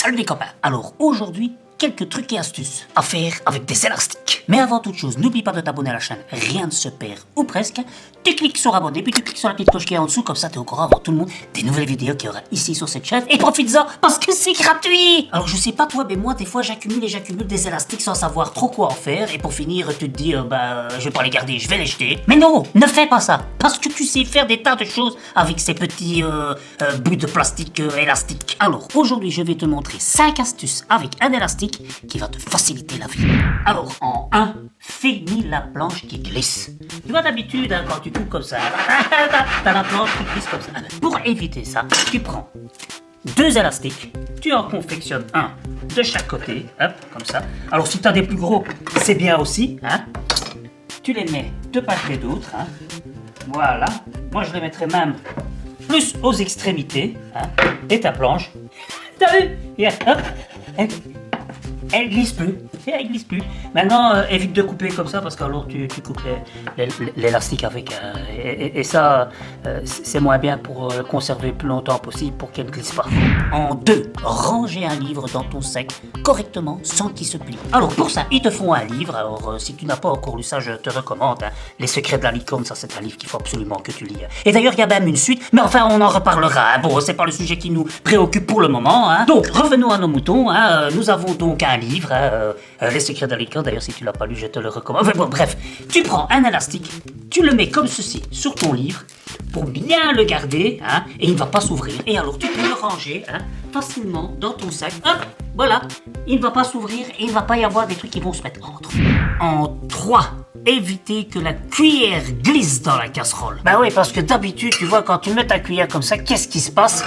Salut les copains. Alors aujourd'hui, quelques trucs et astuces à faire avec des élastiques. Mais avant toute chose, n'oublie pas de t'abonner à la chaîne, rien ne se perd ou presque. Tu cliques sur abonner, puis tu cliques sur la petite cloche qui est en dessous, comme ça tu es au courant avant tout le monde des nouvelles vidéos qu'il y aura ici sur cette chaîne. Et profites-en parce que c'est gratuit. Alors je sais pas toi, mais moi des fois j'accumule des élastiques sans savoir trop quoi en faire. Et pour finir, tu te dis, je vais pas les garder, je vais les jeter. Mais non, ne fais pas ça, parce que tu sais faire des tas de choses avec ces petits bouts de plastique élastiques. Alors aujourd'hui, je vais te montrer 5 astuces avec un élastique qui va te faciliter la vie. Alors, en 1, finis la planche qui glisse. Tu vois d'habitude, hein, quand tu coupes comme ça, t'as la planche qui glisse comme ça. Pour éviter ça, tu prends 2 élastiques, tu en confectionnes un de chaque côté, hop, comme ça. Alors si t'as des plus gros, c'est bien aussi, hein. Tu les mets de part et d'autre, hein. Voilà. Moi je les mettrais même plus aux extrémités, hein. Et ta planche, t'as vu? Yeah, hop. Elle glisse plus. Elle glisse plus. Maintenant, évite de couper comme ça parce qu'alors tu coupes l'élastique avec. Et ça, c'est moins bien pour conserver le plus longtemps possible pour qu'elle ne glisse pas. En 2, ranger un livre dans ton sac correctement sans qu'il se plie. Alors pour ça, ils te font un livre. Alors si tu n'as pas encore lu ça, je te recommande. Hein. Les secrets de la licorne, ça c'est un livre qu'il faut absolument que tu lis. Et d'ailleurs, il y a même une suite, mais enfin on en reparlera. Hein. Bon, c'est pas le sujet qui nous préoccupe pour le moment. Hein. Donc revenons à nos moutons. Hein. Nous avons donc un livre. Hein, Les secrets de la licorne, d'ailleurs si tu l'as pas lu je te le recommande. Enfin bon bref, tu prends un élastique, tu le mets comme ceci sur ton livre pour bien le garder, hein, et il ne va pas s'ouvrir. Et alors tu peux le ranger, hein, facilement dans ton sac. Hop, voilà, il ne va pas s'ouvrir et il ne va pas y avoir des trucs qui vont se mettre entre. En 3, éviter que la cuillère glisse dans la casserole. Bah oui, parce que d'habitude tu vois quand tu mets ta cuillère comme ça, qu'est-ce qui se passe?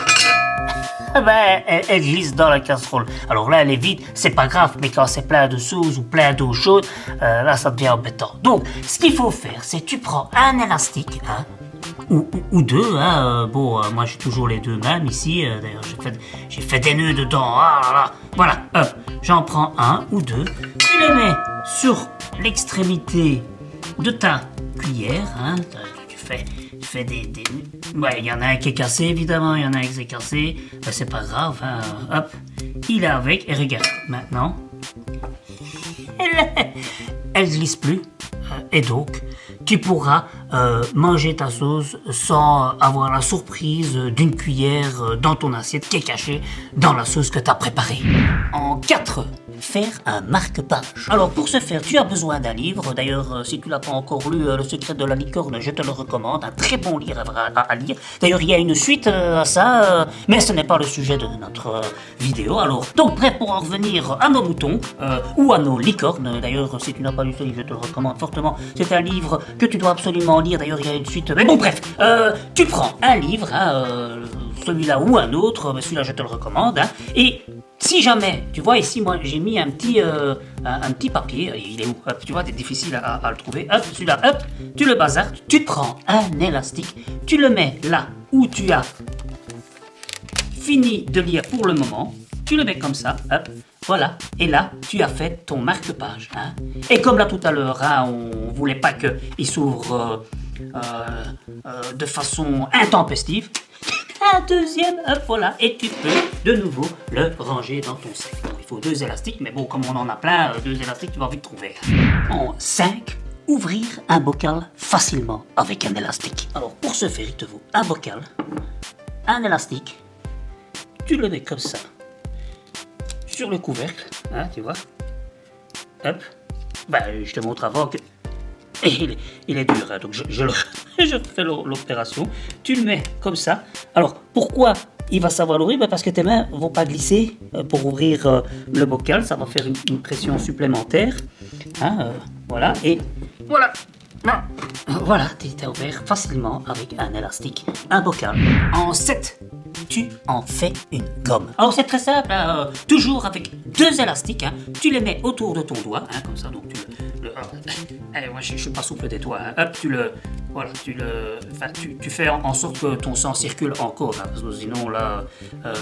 Elle glisse dans la casserole. Alors là, elle est vide, c'est pas grave, mais quand c'est plein de sauce ou plein d'eau chaude, là, ça devient embêtant. Donc, ce qu'il faut faire, c'est tu prends un élastique, hein, ou 2, hein, moi j'ai toujours les 2 mêmes ici, d'ailleurs j'ai fait des nœuds dedans, voilà, j'en prends 1 ou 2, tu les mets sur l'extrémité de ta cuillère, hein, tu fais des... Ouais, il y en a un qui est cassé, évidemment, il y en a un qui est cassé, ben, c'est pas grave, hein. Hop, il est avec, et regarde, maintenant, elle glisse plus, et donc, tu pourras manger ta sauce sans avoir la surprise d'une cuillère dans ton assiette qui est cachée dans la sauce que tu as préparée. En 4, faire un marque-page. Alors pour ce faire, tu as besoin d'un livre. D'ailleurs, si tu l'as pas encore lu, Le secret de la licorne, je te le recommande. Un très bon livre à lire. D'ailleurs, il y a une suite à ça, mais ce n'est pas le sujet de notre vidéo. Alors, donc bref, pour en revenir à nos moutons, ou à nos licornes. D'ailleurs, si tu n'as pas lu ce livre, je te le recommande fortement. C'est un livre que tu dois absolument lire. D'ailleurs, il y a une suite. Mais bon, bref, tu prends un livre, hein, celui-là ou un autre, mais celui-là, je te le recommande. Hein, et si jamais, tu vois ici, moi j'ai mis un petit papier, il est où? Hop, tu vois, c'est difficile à le trouver. Hop, celui-là, hop, tu le bazardes, tu prends un élastique, tu le mets là où tu as fini de lire pour le moment, tu le mets comme ça, hop, voilà, et là, tu as fait ton marque-page. Hein. Et comme là tout à l'heure, hein, on voulait pas qu'il s'ouvre de façon intempestive, un deuxième, hop, voilà, et tu peux de nouveau le ranger dans ton sac. Donc, il faut 2 élastiques, mais bon, comme on en a plein, 2 élastiques, tu vas vite trouver. En 5, ouvrir un bocal facilement avec un élastique. Alors, pour ce faire, il te faut un bocal, un élastique, tu le mets comme ça, sur le couvercle, hein, tu vois, hop, je te montre avant que... Et il est dur, hein, donc je refais l'opération. Tu le mets comme ça. Alors, pourquoi il va savoir l'ouvrir? Parce que tes mains ne vont pas glisser pour ouvrir le bocal. Ça va faire une pression supplémentaire. Hein, voilà, et voilà. Voilà, tu as ouvert facilement avec un élastique un bocal. En 7, tu en fais une gomme. Alors c'est très simple, hein, toujours avec 2 élastiques, hein, tu les mets autour de ton doigt, hein, comme ça, donc moi je suis pas souple des doigts, hein, hop, tu fais en sorte que ton sang circule encore, hein, parce que sinon là,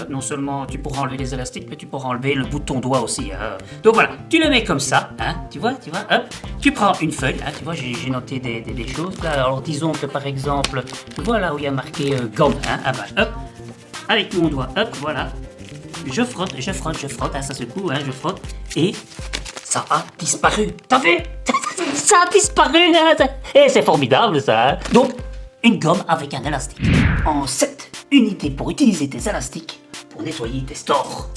non seulement tu pourras enlever les élastiques, mais tu pourras enlever le bout de ton doigt aussi. Hein. Donc voilà, tu le mets comme ça, hein, tu vois, hop, tu prends une feuille, hein, tu vois, j'ai noté des choses. Là, alors disons que par exemple, tu vois là où il y a marqué gomme, hein, hop, avec mon doigt, hop, voilà, je frotte, hein, ça secoue, hein, je frotte, et ça a disparu. T'as vu? Ça a disparu, hein. Et c'est formidable, ça. Hein. Donc, une gomme avec un élastique. En 7 unités pour utiliser tes élastiques pour nettoyer tes stores.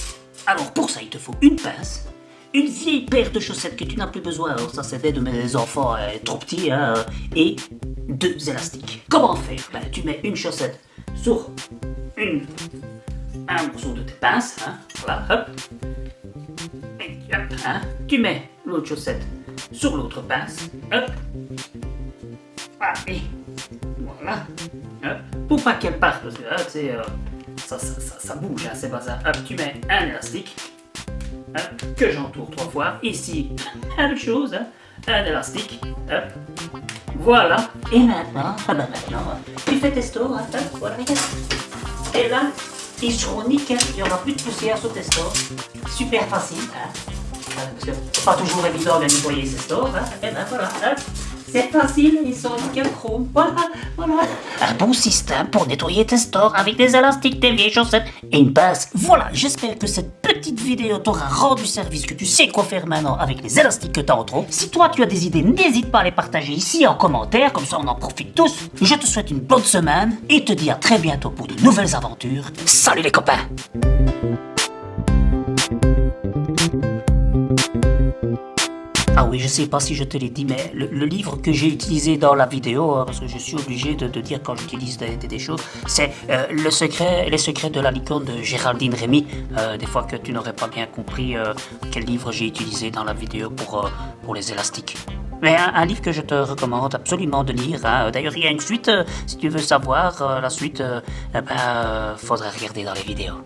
Alors, pour ça, il te faut une pince, une vieille paire de chaussettes que tu n'as plus besoin, alors ça c'était de mes enfants trop petits, hein, et 2 élastiques. Comment faire? Ben, tu mets une chaussette sur un morceau de tes pinces, hein, voilà, hop. Et hop, hein, tu mets l'autre chaussette sur l'autre pince, hop. Ah, et voilà, hop. Pour pas qu'elle parte, parce que ça bouge, hein, c'est pas ça. Hop, tu mets un élastique. Que j'entoure 3 fois. Ici, même chose, hein, un élastique. Hop. Voilà. Et maintenant, tu fais tes stores. Hein, hop, voilà, regarde. Et là, ils seront nickel. Il n'y aura plus de poussière sur tes stores. Super facile. Hein, parce que c'est pas toujours évident de nettoyer ces stores. Hein, et ben voilà. Hop. C'est facile, ils sont nickel chrome. Voilà. Un bon système pour nettoyer tes stores avec des élastiques, des vieilles chaussettes et une pince. Voilà, j'espère que cette petite vidéo t'aura rendu service, que tu sais quoi faire maintenant avec les élastiques que t'as en trop. Si toi tu as des idées, n'hésite pas à les partager ici en commentaire, comme ça on en profite tous. Je te souhaite une bonne semaine et te dis à très bientôt pour de nouvelles aventures. Salut les copains! Ah oui, je sais pas si je te l'ai dit, mais le livre que j'ai utilisé dans la vidéo, parce que je suis obligé de dire quand j'utilise des choses, c'est Les secrets de la licorne de Géraldine Rémy. Des fois que tu n'aurais pas bien compris quel livre j'ai utilisé dans la vidéo pour les élastiques. Mais un livre que je te recommande absolument de lire. Hein. D'ailleurs, il y a une suite. Si tu veux savoir la suite, faudrait regarder dans les vidéos.